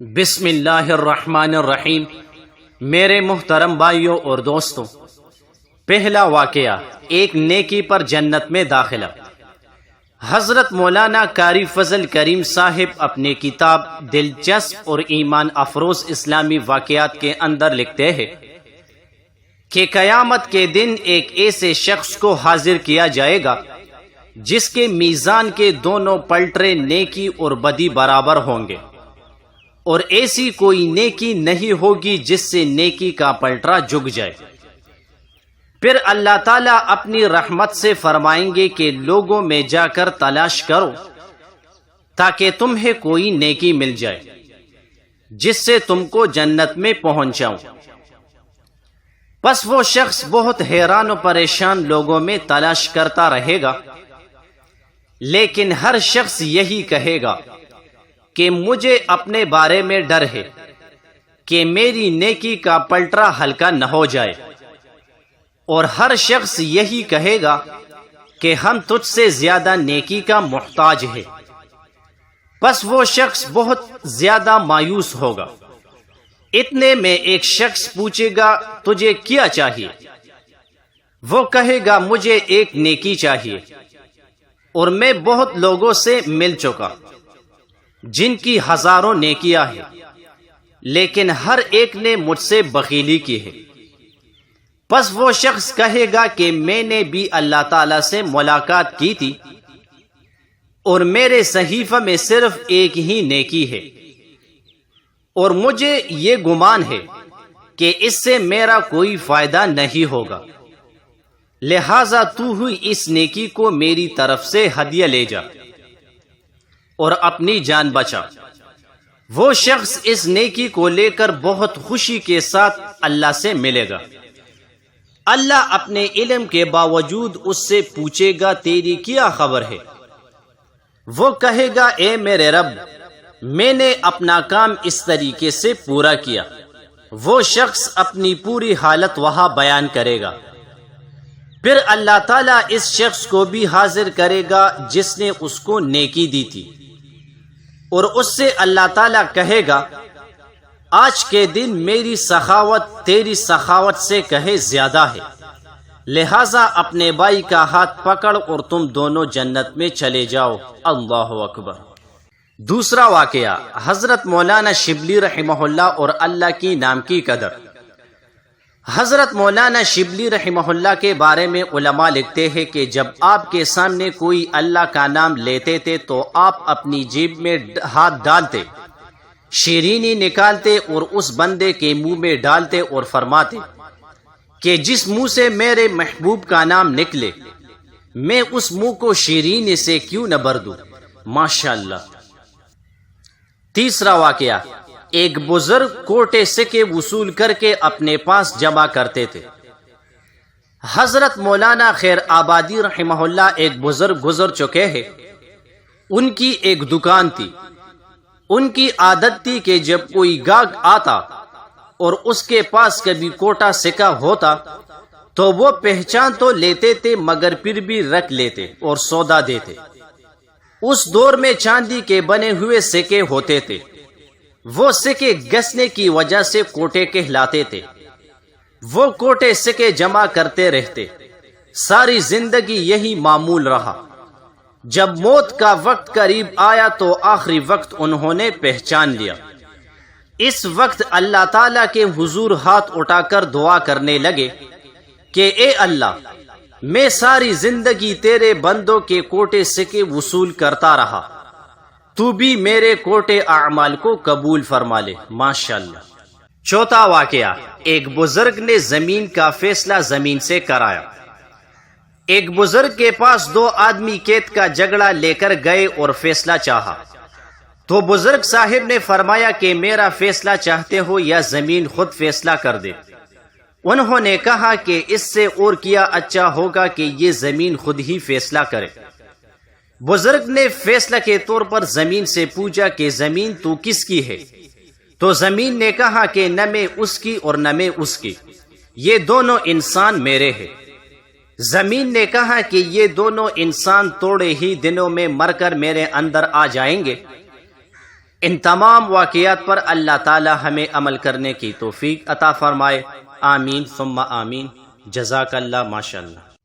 بسم اللہ الرحمن الرحیم۔ میرے محترم بھائیوں اور دوستوں، پہلا واقعہ، ایک نیکی پر جنت میں داخلہ۔ حضرت مولانا قاری فضل کریم صاحب اپنی کتاب دلچسپ اور ایمان افروز اسلامی واقعات کے اندر لکھتے ہیں کہ قیامت کے دن ایک ایسے شخص کو حاضر کیا جائے گا جس کے میزان کے دونوں پلٹرے نیکی اور بدی برابر ہوں گے، اور ایسی کوئی نیکی نہیں ہوگی جس سے نیکی کا پلٹرا جھک جائے۔ پھر اللہ تعالیٰ اپنی رحمت سے فرمائیں گے کہ لوگوں میں جا کر تلاش کرو تاکہ تمہیں کوئی نیکی مل جائے جس سے تم کو جنت میں پہنچاؤں۔ پس وہ شخص بہت حیران و پریشان لوگوں میں تلاش کرتا رہے گا، لیکن ہر شخص یہی کہے گا کہ مجھے اپنے بارے میں ڈر ہے کہ میری نیکی کا پلٹرا ہلکا نہ ہو جائے، اور ہر شخص یہی کہے گا کہ ہم تجھ سے زیادہ نیکی کا محتاج ہے۔ پس وہ شخص بہت زیادہ مایوس ہوگا۔ اتنے میں ایک شخص پوچھے گا تجھے کیا چاہیے؟ وہ کہے گا مجھے ایک نیکی چاہیے، اور میں بہت لوگوں سے مل چکا جن کی ہزاروں نیکیاں ہیں، لیکن ہر ایک نے مجھ سے بخیلی کی ہے۔ پس وہ شخص کہے گا کہ میں نے بھی اللہ تعالیٰ سے ملاقات کی تھی، اور میرے صحیفہ میں صرف ایک ہی نیکی ہے، اور مجھے یہ گمان ہے کہ اس سے میرا کوئی فائدہ نہیں ہوگا، لہذا تو ہی اس نیکی کو میری طرف سے ہدیہ لے جا اور اپنی جان بچا۔ وہ شخص اس نیکی کو لے کر بہت خوشی کے ساتھ اللہ سے ملے گا۔ اللہ اپنے علم کے باوجود اس سے پوچھے گا تیری کیا خبر ہے؟ وہ کہے گا اے میرے رب، میں نے اپنا کام اس طریقے سے پورا کیا۔ وہ شخص اپنی پوری حالت وہاں بیان کرے گا۔ پھر اللہ تعالیٰ اس شخص کو بھی حاضر کرے گا جس نے اس کو نیکی دی تھی، اور اس سے اللہ تعالیٰ کہے گا آج کے دن میری سخاوت تیری سخاوت سے کہیں زیادہ ہے، لہذا اپنے بھائی کا ہاتھ پکڑ اور تم دونوں جنت میں چلے جاؤ۔ اللہ اکبر۔ دوسرا واقعہ، حضرت مولانا شبلی رحمہ اللہ اور اللہ کی نام کی قدر۔ حضرت مولانا شبلی رحمہ اللہ کے بارے میں علماء لکھتے ہیں کہ جب آپ کے سامنے کوئی اللہ کا نام لیتے تھے تو آپ اپنی جیب میں ہاتھ ڈالتے، شیرینی نکالتے اور اس بندے کے منہ میں ڈالتے اور فرماتے کہ جس منہ سے میرے محبوب کا نام نکلے میں اس منہ کو شیرینی سے کیوں نہ بھر دوں۔ ماشاءاللہ۔ تیسرا واقعہ، ایک بزرگ کوٹے سکے وصول کر کے اپنے پاس جمع کرتے تھے۔ حضرت مولانا خیر آبادی رحمہ اللہ ایک بزرگ گزر چکے ہیں۔ ان کی ایک دکان تھی۔ ان کی عادت تھی کہ جب کوئی گاہک آتا اور اس کے پاس کبھی کوٹا سکہ ہوتا تو وہ پہچان تو لیتے تھے مگر پھر بھی رکھ لیتے اور سودا دیتے۔ اس دور میں چاندی کے بنے ہوئے سکے ہوتے تھے۔ وہ سکے گھسنے کی وجہ سے کوٹے کہلاتے تھے۔ وہ کوٹے سکے جمع کرتے رہتے، ساری زندگی یہی معمول رہا۔ جب موت کا وقت قریب آیا تو آخری وقت انہوں نے پہچان لیا۔ اس وقت اللہ تعالیٰ کے حضور ہاتھ اٹھا کر دعا کرنے لگے کہ اے اللہ، میں ساری زندگی تیرے بندوں کے کوٹے سکے وصول کرتا رہا، تو بھی میرے کوٹے اعمال کو قبول فرما لے۔ ماشاءاللہ۔ چوتھا واقعہ، ایک بزرگ نے زمین کا فیصلہ زمین سے کرایا۔ ایک بزرگ کے پاس دو آدمی کھیت کا جھگڑا لے کر گئے اور فیصلہ چاہا، تو بزرگ صاحب نے فرمایا کہ میرا فیصلہ چاہتے ہو یا زمین خود فیصلہ کر دے؟ انہوں نے کہا کہ اس سے اور کیا اچھا ہوگا کہ یہ زمین خود ہی فیصلہ کرے۔ بزرگ نے فیصلہ کے طور پر زمین سے پوچھا کہ زمین تو کس کی ہے؟ تو زمین نے کہا کہ نہ میں اس کی اور نہ میں اس کی، یہ دونوں انسان میرے ہیں۔ زمین نے کہا کہ یہ دونوں انسان تھوڑے ہی دنوں میں مر کر میرے اندر آ جائیں گے۔ ان تمام واقعات پر اللہ تعالی ہمیں عمل کرنے کی توفیق عطا فرمائے، آمین ثم آمین۔ جزاک اللہ، ماشاء اللہ۔